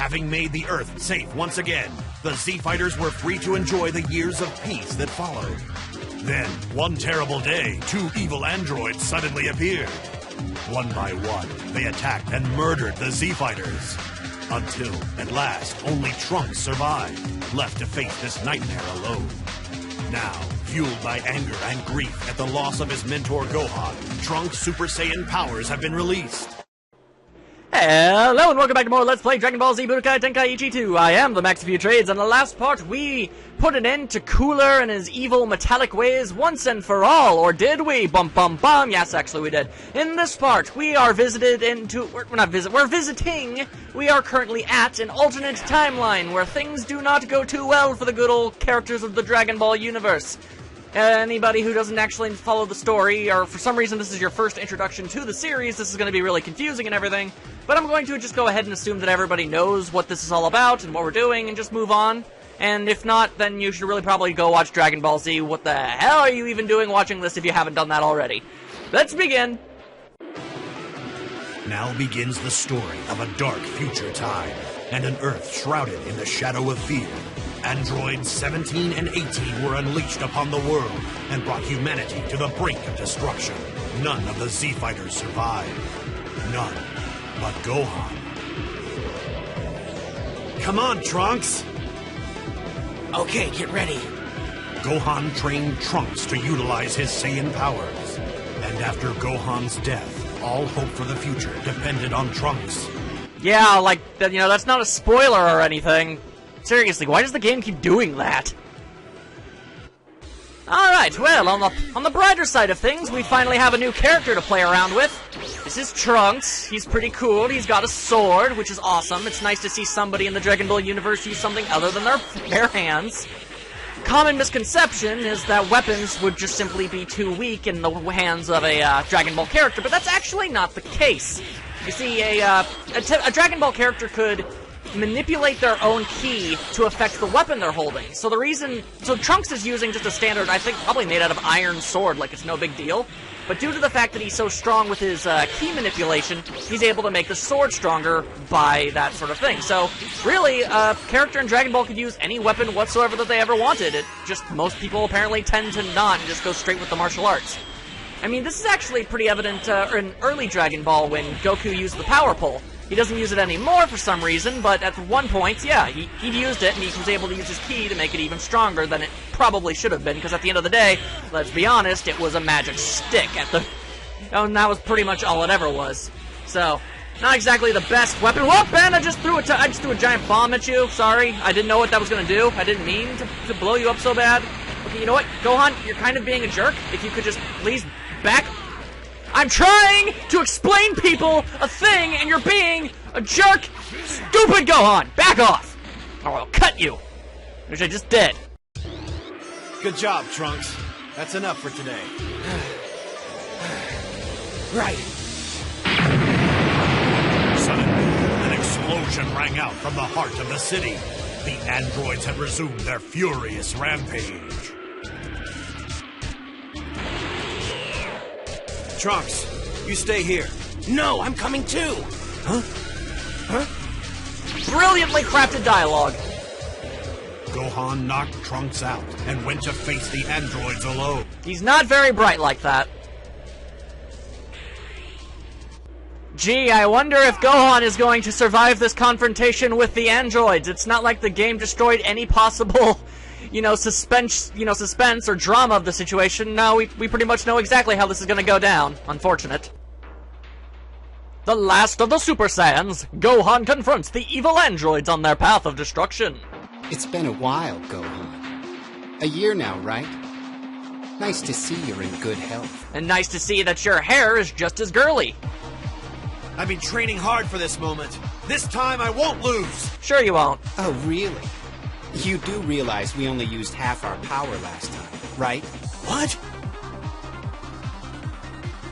Having made the Earth safe once again, the Z-Fighters were free to enjoy the years of peace that followed. Then, one terrible day, two evil androids suddenly appeared. One by one, they attacked and murdered the Z-Fighters. Until, at last, only Trunks survived, left to face this nightmare alone. Now, fueled by anger and grief at the loss of his mentor Gohan, Trunks' Super Saiyan powers have been released. Hello and welcome back to more Let's Play Dragon Ball Z Budokai Tenkaichi 2. I am the Max of Few Trades, and in the last part we put an end to Cooler and his evil metallic ways once and for all, or did we? Bum bum bum, yes actually we did. In this part, we are we're visiting, we are currently at an alternate timeline where things do not go too well for the good old characters of the Dragon Ball universe. Anybody who doesn't actually follow the story, or for some reason this is your first introduction to the series, this is going to be really confusing and everything, but I'm going to just go ahead and assume that everybody knows what this is all about and what we're doing and just move on. And if not, then you should really probably go watch Dragon Ball Z. What the hell are you even doing watching this if you haven't done that already? Let's begin! Now begins the story of a dark future time, and an Earth shrouded in the shadow of fear. Androids 17 and 18 were unleashed upon the world and brought humanity to the brink of destruction. None of the Z-Fighters survived. None but Gohan. Come on, Trunks! Okay, get ready. Gohan trained Trunks to utilize his Saiyan powers. And after Gohan's death, all hope for the future depended on Trunks. Yeah, like, you know, that's not a spoiler or anything. Seriously, why does the game keep doing that? Alright, well, on the brighter side of things, we finally have a new character to play around with. This is Trunks. He's pretty cool. He's got a sword, which is awesome. It's nice to see somebody in the Dragon Ball universe use something other than their bare hands. Common misconception is that weapons would just simply be too weak in the hands of a Dragon Ball character, but that's actually not the case. You see, a Dragon Ball character could manipulate their own ki to affect the weapon they're holding. So Trunks is using just a standard, I think probably made out of iron sword, like it's no big deal. But due to the fact that he's so strong with his ki manipulation, he's able to make the sword stronger by that sort of thing. So really, a character in Dragon Ball could use any weapon whatsoever that they ever wanted. It just, most people apparently tend to not and just go straight with the martial arts. I mean, this is actually pretty evident in early Dragon Ball when Goku used the power pole. He doesn't use it anymore for some reason, but at one point, yeah, he used it, and he was able to use his ki to make it even stronger than it probably should have been, because at the end of the day, let's be honest, it was a magic stick and that was pretty much all it ever was. So, not exactly the best weapon. Whoop, Ben, I just threw a giant bomb at you. Sorry, I didn't know what that was going to do. I didn't mean to blow you up so bad. Okay, you know what, Gohan, you're kind of being a jerk. If you could just please back. I'm trying to explain people a thing, and you're being a jerk. Stupid Gohan, back off, or I'll cut you, which I just did. Good job, Trunks. That's enough for today. Right. Suddenly, an explosion rang out from the heart of the city. The androids had resumed their furious rampage. Trunks, you stay here. No, I'm coming too. Huh? Brilliantly crafted dialogue. Gohan knocked Trunks out and went to face the androids alone. He's not very bright like that. Gee, I wonder if Gohan is going to survive this confrontation with the androids. It's not like the game destroyed any possible, suspense or drama of the situation. No, we pretty much know exactly how this is going to go down. Unfortunate. The last of the Super Saiyans, Gohan confronts the evil androids on their path of destruction. It's been a while, Gohan. A year now, right? Nice to see you're in good health. And nice to see that your hair is just as girly. I've been training hard for this moment. This time I won't lose. Sure you won't. Oh, really? You do realize we only used half our power last time, right? What?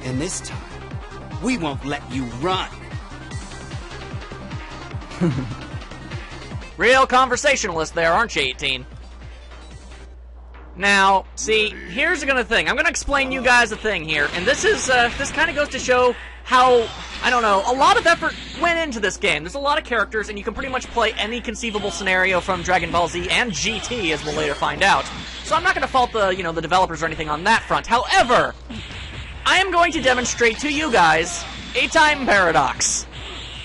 And this time, we won't let you run. Real conversationalist there, aren't you, 18? Now, see, here's the thing. I'm gonna explain you guys a thing here, and this kind of goes to show how, I don't know, a lot of effort went into this game. There's a lot of characters, and you can pretty much play any conceivable scenario from Dragon Ball Z and GT, as we'll later find out. So I'm not going to fault the, the developers or anything on that front. However, I am going to demonstrate to you guys a time paradox.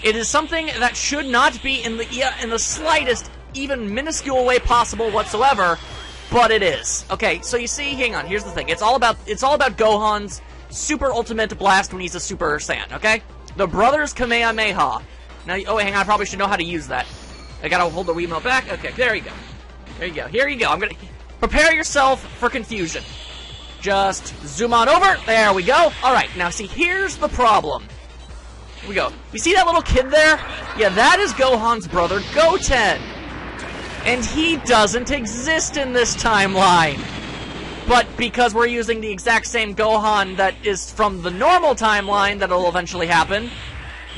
It is something that should not be in the slightest, even minuscule way possible whatsoever, but it is. Okay, so you see, hang on, here's the thing. It's all about Gohan's Super Ultimate Blast when he's a Super Saiyan, okay? The Brothers Kamehameha. Now, oh, hang on, I probably should know how to use that. I gotta hold the Wiimote back. Okay, there you go. There you go. Here you go. I'm gonna... Prepare yourself for confusion. Just zoom on over. There we go. Alright, now see, here's the problem. Here we go. You see that little kid there? Yeah, that is Gohan's brother, Goten. And he doesn't exist in this timeline. But because we're using the exact same Gohan that is from the normal timeline that'll eventually happen,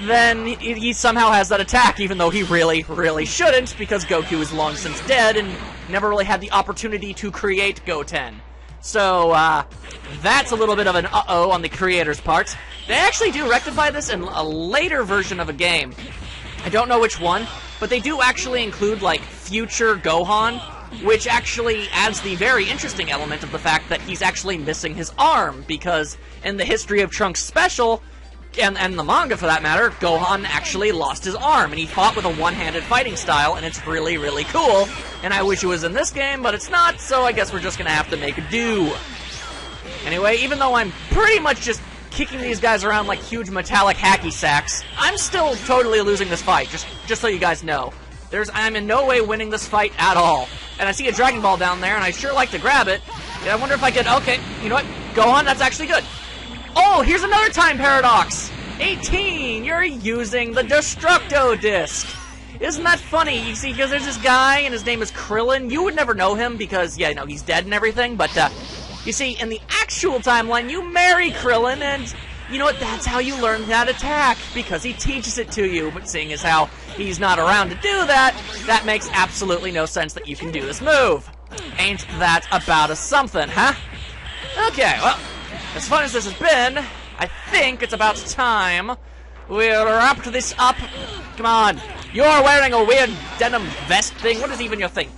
then he somehow has that attack, even though he really, really shouldn't, because Goku is long since dead and never really had the opportunity to create Goten. So, that's a little bit of an uh-oh on the creator's part. They actually do rectify this in a later version of a game. I don't know which one, but they do actually include, like, future Gohan, which actually adds the very interesting element of the fact that he's actually missing his arm, because in the History of Trunks special, and the manga for that matter, Gohan actually lost his arm, and he fought with a one-handed fighting style, and it's really, really cool. And I wish it was in this game, but it's not, so I guess we're just gonna have to make do. Anyway, even though I'm pretty much just kicking these guys around like huge metallic hacky sacks, I'm still totally losing this fight, just so you guys know. I'm in no way winning this fight at all. And I see a Dragon Ball down there, and I sure like to grab it. And I wonder if I could... Okay, you know what? Gohan, that's actually good. Oh, here's another time paradox! 18! You're using the Destructo Disc! Isn't that funny? You see, because there's this guy, and his name is Krillin. You would never know him, because, yeah, he's dead and everything, but, you see, in the actual timeline, you marry Krillin, and... You know what, that's how you learn that attack, because he teaches it to you, but seeing as how he's not around to do that, that makes absolutely no sense that you can do this move. Ain't that about a something, huh? Okay, well, as fun as this has been, I think it's about time we'll wrap this up. Come on, you're wearing a weird denim vest thing. What is even your thing?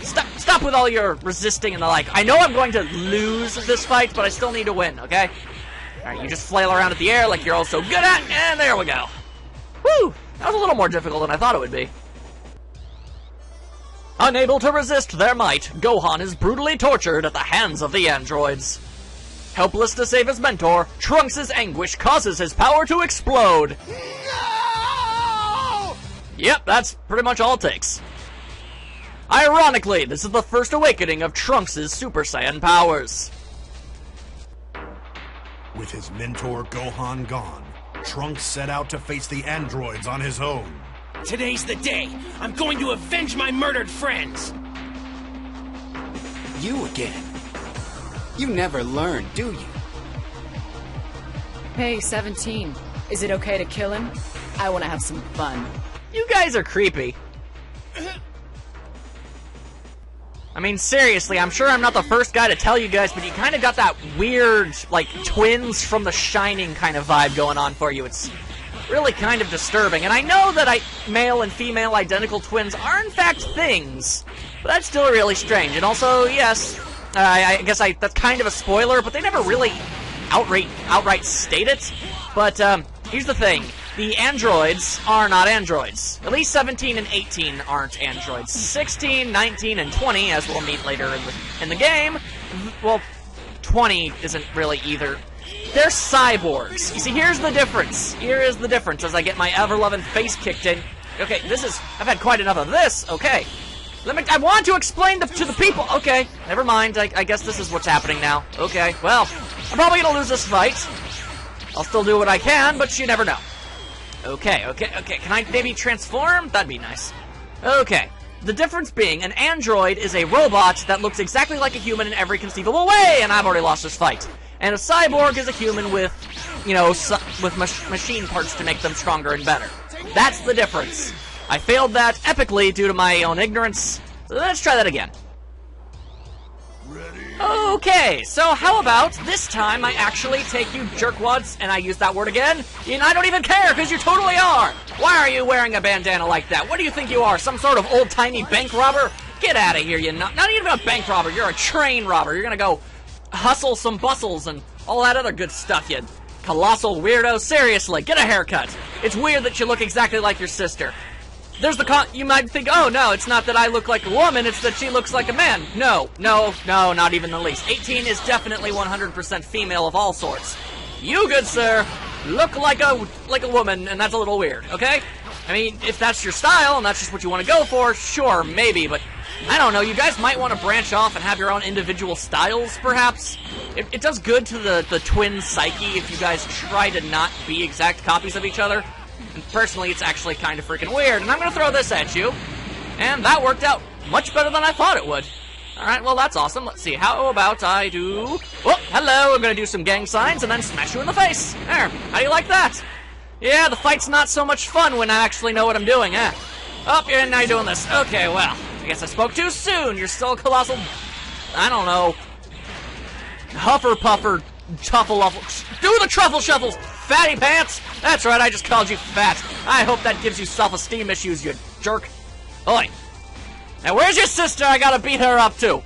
Stop with all your resisting and the like. I know I'm going to lose this fight, but I still need to win, okay? Alright, you just flail around at the air like you're all so good at, and there we go. Woo! That was a little more difficult than I thought it would be. Unable to resist their might, Gohan is brutally tortured at the hands of the androids. Helpless to save his mentor, Trunks' anguish causes his power to explode. No! Yep, that's pretty much all it takes. Ironically, this is the first awakening of Trunks' Super Saiyan powers. With his mentor Gohan gone, Trunks set out to face the androids on his own. Today's the day. I'm going to avenge my murdered friends. You again. You never learn, do you? Hey, 17. Is it okay to kill him? I want to have some fun. You guys are creepy. I mean, seriously, I'm sure I'm not the first guy to tell you guys, but you kind of got that weird, like, twins from The Shining kind of vibe going on for you. It's really kind of disturbing. And I know that male and female identical twins are, in fact, things, but that's still really strange. And also, yes, I guess that's kind of a spoiler, but they never really outright state it. But here's the thing. The androids are not androids. At least 17 and 18 aren't androids. 16, 19, and 20, as we'll meet later in the game, well, 20 isn't really either. They're cyborgs. You see, here's the difference. Here is the difference as I get my ever-loving face kicked in. Okay, I've had quite enough of this. Okay. I want to explain to the people. Okay, never mind. I guess this is what's happening now. Okay, well, I'm probably gonna lose this fight. I'll still do what I can, but you never know. Okay. Can I maybe transform? That'd be nice. Okay. The difference being, an android is a robot that looks exactly like a human in every conceivable way, and I've already lost this fight. And a cyborg is a human with, machine parts to make them stronger and better. That's the difference. I failed that epically due to my own ignorance. So let's try that again. Ready? Okay, so how about this time I actually take you jerkwads, and I use that word again, and I don't even care, because you totally are! Why are you wearing a bandana like that? What do you think you are, some sort of old-timey bank robber? Get out of here, you not even a bank robber, you're a train robber. You're gonna go hustle some bustles and all that other good stuff, you colossal weirdo. Seriously, get a haircut. It's weird that you look exactly like your sister. There's the you might think, oh no, it's not that I look like a woman, it's that she looks like a man. No, not even the least. 18 is definitely 100% female of all sorts. You, good sir, look like a woman, and that's a little weird, okay? I mean, if that's your style, and that's just what you want to go for, sure, maybe, but I don't know, you guys might want to branch off and have your own individual styles, perhaps? It does good to the twin psyche if you guys try to not be exact copies of each other. And personally, it's actually kind of freaking weird. And I'm going to throw this at you. And that worked out much better than I thought it would. Alright, well, that's awesome. Let's see. How about I do... Oh, hello. I'm going to do some gang signs and then smash you in the face. There. How do you like that? Yeah, the fight's not so much fun when I actually know what I'm doing, eh? Oh, and now you're doing this. Okay, well, I guess I spoke too soon. You're still a colossal... I don't know. Huffer-puffer, tuffle-uffle... Do the truffle shuffles! Fatty pants! That's right, I just called you fat. I hope that gives you self-esteem issues, you jerk. Oi. Now where's your sister? I gotta beat her up too.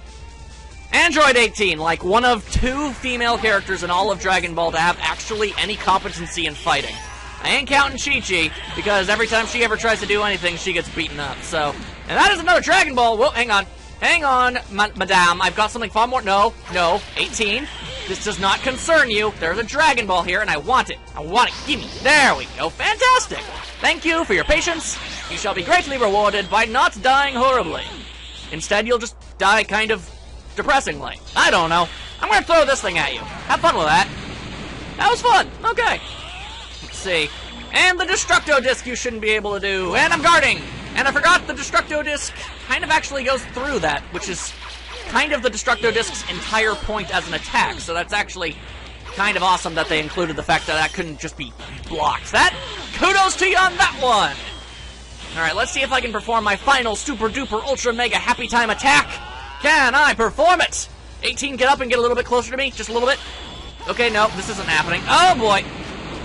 Android 18, like one of 2 female characters in all of Dragon Ball to have actually any competency in fighting. I ain't counting Chi-Chi, because every time she ever tries to do anything, she gets beaten up, so... And that is another Dragon Ball! Whoa, hang on, madame, I've got something far more... No, 18. This does not concern you. There's a Dragon Ball here, and I want it. Gimme. There we go. Fantastic. Thank you for your patience. You shall be greatly rewarded by not dying horribly. Instead, you'll just die kind of depressingly. I don't know. I'm gonna throw this thing at you. Have fun with that. That was fun. Okay. Let's see. And the Destructo Disc you shouldn't be able to do. And I'm guarding. And I forgot the Destructo Disc kind of actually goes through that, which is... kind of the Destructo Disc's entire point as an attack, so that's actually kind of awesome that they included the fact that that couldn't just be blocked. Kudos to you on that one! Alright, let's see if I can perform my final super duper ultra mega happy time attack! Can I perform it? 18, get up and get a little bit closer to me, just a little bit. Okay, no, this isn't happening. Oh boy!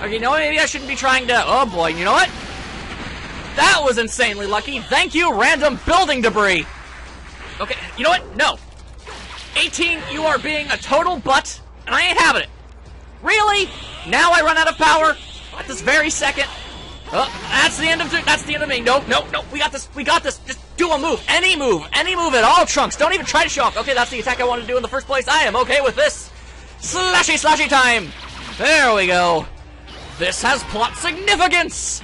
Okay, you know what, maybe I shouldn't be trying to... Oh boy, you know what? That was insanely lucky! Thank you, random building debris! Okay, you know what? No. 18, you are being a total butt, and I ain't having it. Really? Now I run out of power? At this very second? Oh, that's the end of me. No, we got this. Just do a move. Any move at all, Trunks. Don't even try to shock. Okay, that's the attack I wanted to do in the first place. I am okay with this. Slashy time. There we go. This has plot significance.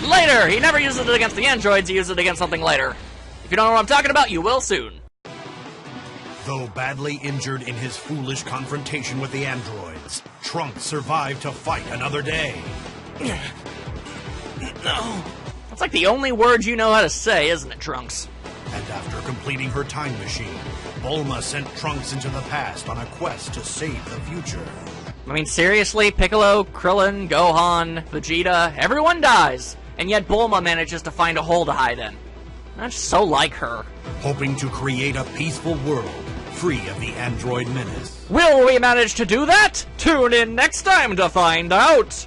Later. He never uses it against the androids. He uses it against something later. If you don't know what I'm talking about, you will soon. Though badly injured in his foolish confrontation with the androids, Trunks survived to fight another day. No. That's like the only word you know how to say, isn't it, Trunks? And after completing her time machine, Bulma sent Trunks into the past on a quest to save the future. I mean, seriously, Piccolo, Krillin, Gohan, Vegeta, everyone dies, and yet Bulma manages to find a hole to hide in. That's so like her. Hoping to create a peaceful world, free of the android menace. Will we manage to do that? Tune in next time to find out!